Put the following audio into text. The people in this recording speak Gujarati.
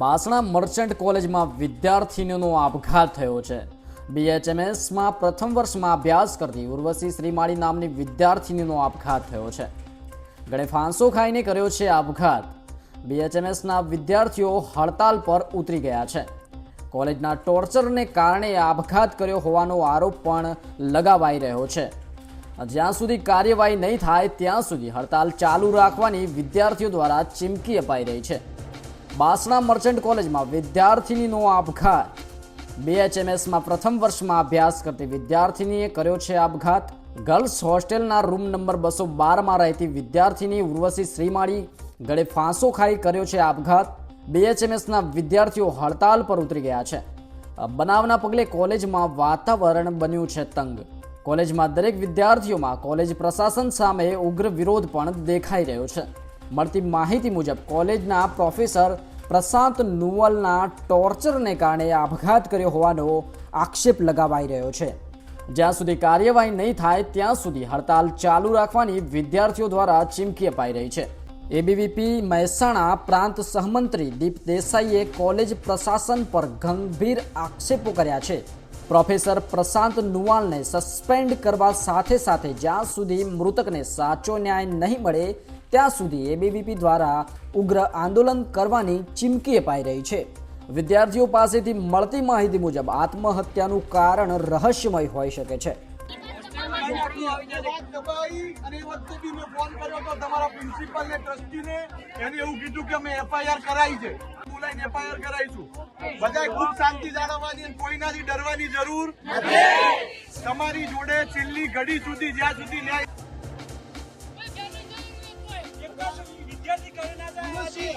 બાસણા મર્ચન્ટ કોલેજમાં વિદ્યાર્થીનીનો આપઘાત થયો છે। BHMSમાં પ્રથમ વર્ષમાં અભ્યાસ કરતી ઉર્વશી શ્રીમાળી નામની વિદ્યાર્થીનીનો આપઘાત થયો છે। ગળે ફાંસો ખાઈને કર્યો છે આપઘાત। BHMSના વિદ્યાર્થીઓ હડતાલ પર ઉતરી ગયા છે। કોલેજના ટોર્ચરને કારણે આપઘાત કર્યો હોવાનો આરોપ પણ લગાવાઈ રહ્યો છે। જ્યાં સુધી કાર્યવાહી નહીં થાય ત્યાં સુધી હડતાલ ચાલુ રાખવાની વિદ્યાર્થીઓ દ્વારા ચીમકી અપાઈ રહી છે। બાસણા મર્ચન્ટ કોલેજમાં વિદ્યાર્થીનીનો આપઘાત। BHMSમાં પ્રથમ વર્ષમાં અભ્યાસ કરતી વિદ્યાર્થીનીએ કર્યો છે આપઘાત। ગર્લ્સ હોસ્ટેલના રૂમ નંબર 212માં રહેતી વિદ્યાર્થીની ઉર્વશી શ્રીમાળી ગળે ફાંસો ખાઈ કર્યો છે આપઘાત। BHMSના વિદ્યાર્થીઓ હડતાલ પર ઉતરી ગયા છે। બનાવના પગલે કોલેજમાં વાતાવરણ બન્યું છે તંગ। કોલેજમાં દરેક વિદ્યાર્થીઓમાં કોલેજ પ્રશાસન સામે ઉગ્ર વિરોધ પણ દેખાઈ રહ્યો છે। મળતી માહિતી મુજબ કોલેજના પ્રોફેસર પ્રશાંત નુવલના ટોર્ચરને કારણે આપઘાત કર્યો હોવાનો આક્ષેપ લગાવાઈ રહ્યો છે। જ્યાં સુધી કાર્યવાહી નહીં થાય ત્યાં સુધી હડતાલ ચાલુ રાખવાની વિદ્યાર્થીઓ દ્વારા ચીમકી અપાઈ રહી છે। ABVP મહેસાણા પ્રાંત સહમંત્રી દીપ દેસાઈએ કોલેજ પ્રશાસન પર ગંભીર આક્ષેપો કર્યા છે। પ્રોફેસર પ્રશાંત નુવાલને સસ્પેન્ડ કરવા સાથે સાથે જ્યાં સુધી મૃતકને સાચો ન્યાય નહીં મળે ત્યાં સુધી ABVP દ્વારા ઉગ્ર આંદોલન કરવાની ચીમકી અપાઈ રહી છે। વિદ્યાર્થીઓ પાસેથી મળતી માહિતી મુજબ આત્મહત્યાનું કારણ રહસ્યમય હોઈ શકે છે। ડરવાની જરૂર નથી। તમારી જોડે છેલ્લી ઘડી સુધી જ્યાં સુધી ન્યાય વિદ્યાર્થી કરી ના જાય